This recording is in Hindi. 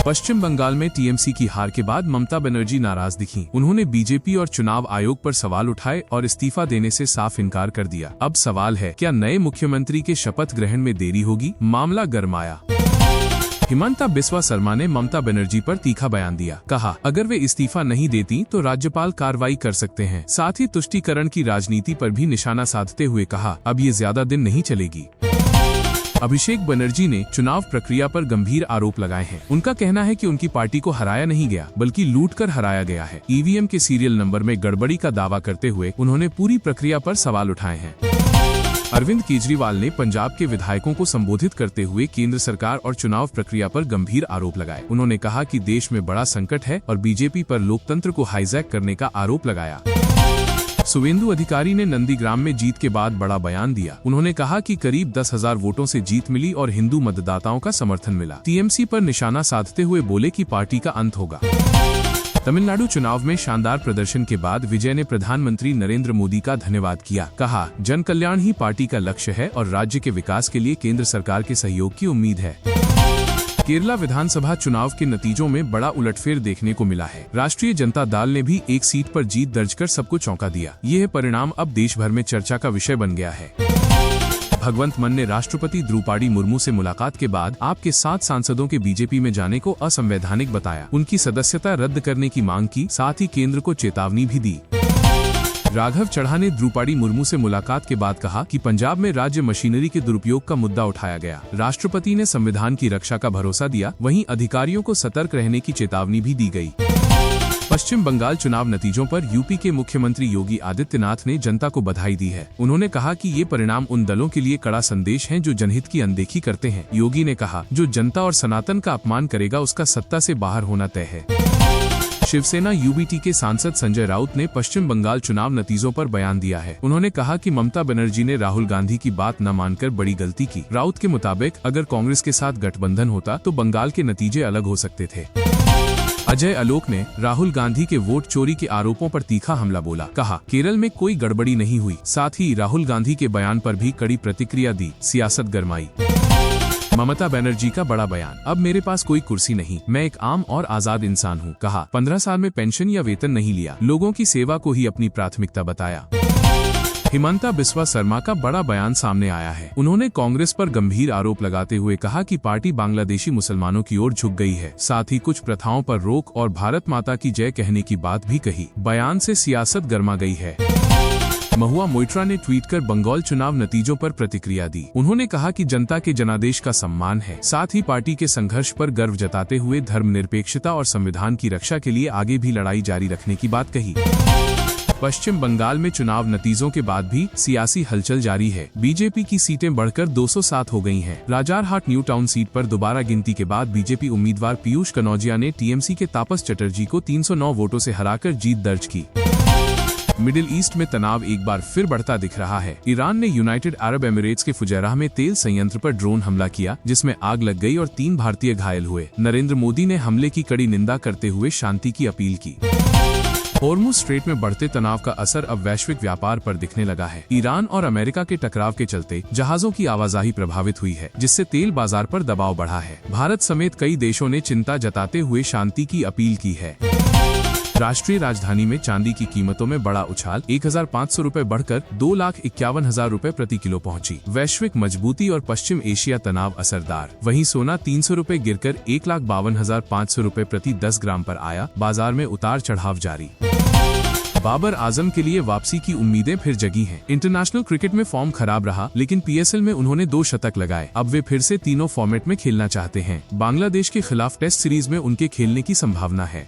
पश्चिम बंगाल में टीएमसी की हार के बाद ममता बनर्जी नाराज दिखीं। उन्होंने बीजेपी और चुनाव आयोग पर सवाल उठाए और इस्तीफा देने से साफ इनकार कर दिया। अब सवाल है, क्या नए मुख्यमंत्री के शपथ ग्रहण में देरी होगी? मामला गरमाया। हिमंता बिस्वा शर्मा ने ममता बनर्जी पर तीखा बयान दिया। कहा, अगर वे इस्तीफा नहीं देती तो राज्यपाल कार्रवाई कर सकते हैं। साथ ही तुष्टीकरण की राजनीति पर भी निशाना साधते हुए कहा, अब ये ज्यादा दिन नहीं चलेगी। अभिषेक बनर्जी ने चुनाव प्रक्रिया पर गंभीर आरोप लगाए हैं। उनका कहना है कि उनकी पार्टी को हराया नहीं गया, बल्कि लूटकर हराया गया है। ईवीएम के सीरियल नंबर में गड़बड़ी का दावा करते हुए उन्होंने पूरी प्रक्रिया पर सवाल उठाए हैं। अरविंद केजरीवाल ने पंजाब के विधायकों को संबोधित करते हुए केंद्र सरकार और चुनाव प्रक्रिया पर गंभीर आरोप लगाए। उन्होंने कहा कि देश में बड़ा संकट है और बीजेपी पर लोकतंत्र को हाईजैक करने का आरोप लगाया। सुवेंदु अधिकारी ने नंदीग्राम में जीत के बाद बड़ा बयान दिया। उन्होंने कहा कि करीब 10,000 वोटों से जीत मिली और हिंदू मतदाताओं का समर्थन मिला। टीएमसी पर निशाना साधते हुए बोले कि पार्टी का अंत होगा। तमिलनाडु चुनाव में शानदार प्रदर्शन के बाद विजय ने प्रधानमंत्री नरेंद्र मोदी का धन्यवाद किया। कहा, जन कल्याण ही पार्टी का लक्ष्य है और राज्य के विकास के लिए केंद्र सरकार के सहयोग की उम्मीद है। केरला विधानसभा चुनाव के नतीजों में बड़ा उलटफेर देखने को मिला है। राष्ट्रीय जनता दल ने भी एक सीट पर जीत दर्ज कर सबको चौंका दिया। यह परिणाम अब देश भर में चर्चा का विषय बन गया है। भगवंत मान ने राष्ट्रपति द्रौपदी मुर्मू से मुलाकात के बाद आपके 7 सांसदों के बीजेपी में जाने को असंवैधानिक बताया। उनकी सदस्यता रद्द करने की मांग की, साथ ही केंद्र को चेतावनी भी दी। राघव चढ़ा ने द्रौपदी मुर्मू से मुलाकात के बाद कहा कि पंजाब में राज्य मशीनरी के दुरुपयोग का मुद्दा उठाया गया। राष्ट्रपति ने संविधान की रक्षा का भरोसा दिया, वहीं अधिकारियों को सतर्क रहने की चेतावनी भी दी गई। पश्चिम बंगाल चुनाव नतीजों पर यूपी के मुख्यमंत्री योगी आदित्यनाथ ने जनता को बधाई दी है। उन्होंने कहा कि ये परिणाम उन दलों के लिए कड़ा संदेश है जो जनहित की अनदेखी करते हैं। योगी ने कहा, जो जनता और सनातन का अपमान करेगा उसका सत्ता से बाहर होना तय है। शिवसेना यूबीटी के सांसद संजय राउत ने पश्चिम बंगाल चुनाव नतीजों पर बयान दिया है। उन्होंने कहा कि ममता बनर्जी ने राहुल गांधी की बात न मानकर बड़ी गलती की। राउत के मुताबिक अगर कांग्रेस के साथ गठबंधन होता तो बंगाल के नतीजे अलग हो सकते थे। अजय आलोक ने राहुल गांधी के वोट चोरी के आरोपों पर तीखा हमला बोला। कहा, केरल में कोई गड़बड़ी नहीं हुई। साथ ही राहुल गांधी के बयान पर भी कड़ी प्रतिक्रिया दी। सियासत गरमाई। ममता बनर्जी का बड़ा बयान, अब मेरे पास कोई कुर्सी नहीं, मैं एक आम और आजाद इंसान हूँ। कहा, 15 साल में पेंशन या वेतन नहीं लिया, लोगों की सेवा को ही अपनी प्राथमिकता बताया। हिमंता बिस्वा शर्मा का बड़ा बयान सामने आया है। उन्होंने कांग्रेस पर गंभीर आरोप लगाते हुए कहा कि पार्टी बांग्लादेशी मुसलमानों की ओर झुक गई है। साथ ही कुछ प्रथाओं पर रोक और भारत माता की जय कहने की बात भी कही। बयान से सियासत गरमा गई है। महुआ मोइत्रा ने ट्वीट कर बंगाल चुनाव नतीजों पर प्रतिक्रिया दी। उन्होंने कहा कि जनता के जनादेश का सम्मान है। साथ ही पार्टी के संघर्ष पर गर्व जताते हुए धर्मनिरपेक्षता और संविधान की रक्षा के लिए आगे भी लड़ाई जारी रखने की बात कही। पश्चिम बंगाल में चुनाव नतीजों के बाद भी सियासी हलचल जारी है। बीजेपी की सीटें बढ़कर 207 हो गई हैं। राजारहाट न्यू टाउन सीट पर दोबारा गिनती के बाद बीजेपी उम्मीदवार पीयूष कनौजिया ने टीएमसी के तापस चटर्जी को 309 वोटों से हराकर जीत दर्ज की। मिडिल ईस्ट में तनाव एक बार फिर बढ़ता दिख रहा है। ईरान ने यूनाइटेड अरब एमिरेट्स के फुजैराह में तेल संयंत्र पर ड्रोन हमला किया, जिसमें आग लग गई और 3 भारतीय घायल हुए। नरेंद्र मोदी ने हमले की कड़ी निंदा करते हुए शांति की अपील की। होर्मुज स्ट्रेट में बढ़ते तनाव का असर अब वैश्विक व्यापार पर दिखने लगा है। ईरान और अमेरिका के टकराव के चलते जहाजों की आवाजाही प्रभावित हुई है, जिससे तेल बाजार पर दबाव बढ़ा है। भारत समेत कई देशों ने चिंता जताते हुए शांति की अपील की है। राष्ट्रीय राजधानी में चांदी की कीमतों में बड़ा उछाल, 1,500 रुपए बढ़कर 2,51,000 रुपए प्रति किलो पहुंची। वैश्विक मजबूती और पश्चिम एशिया तनाव असरदार। वहीं सोना 300 रुपए गिरकर 1,52,500 रुपए प्रति 10 ग्राम पर आया। बाजार में उतार चढ़ाव जारी। बाबर आजम के लिए वापसी की उम्मीदें फिर जगी हैं। इंटरनेशनल क्रिकेट में फॉर्म खराब रहा, लेकिन पीएसएल में उन्होंने 2 शतक लगाए। अब वे फिर से तीनों फॉर्मेट में खेलना चाहते हैं। बांग्लादेश के खिलाफ टेस्ट सीरीज में उनके खेलने की संभावना है।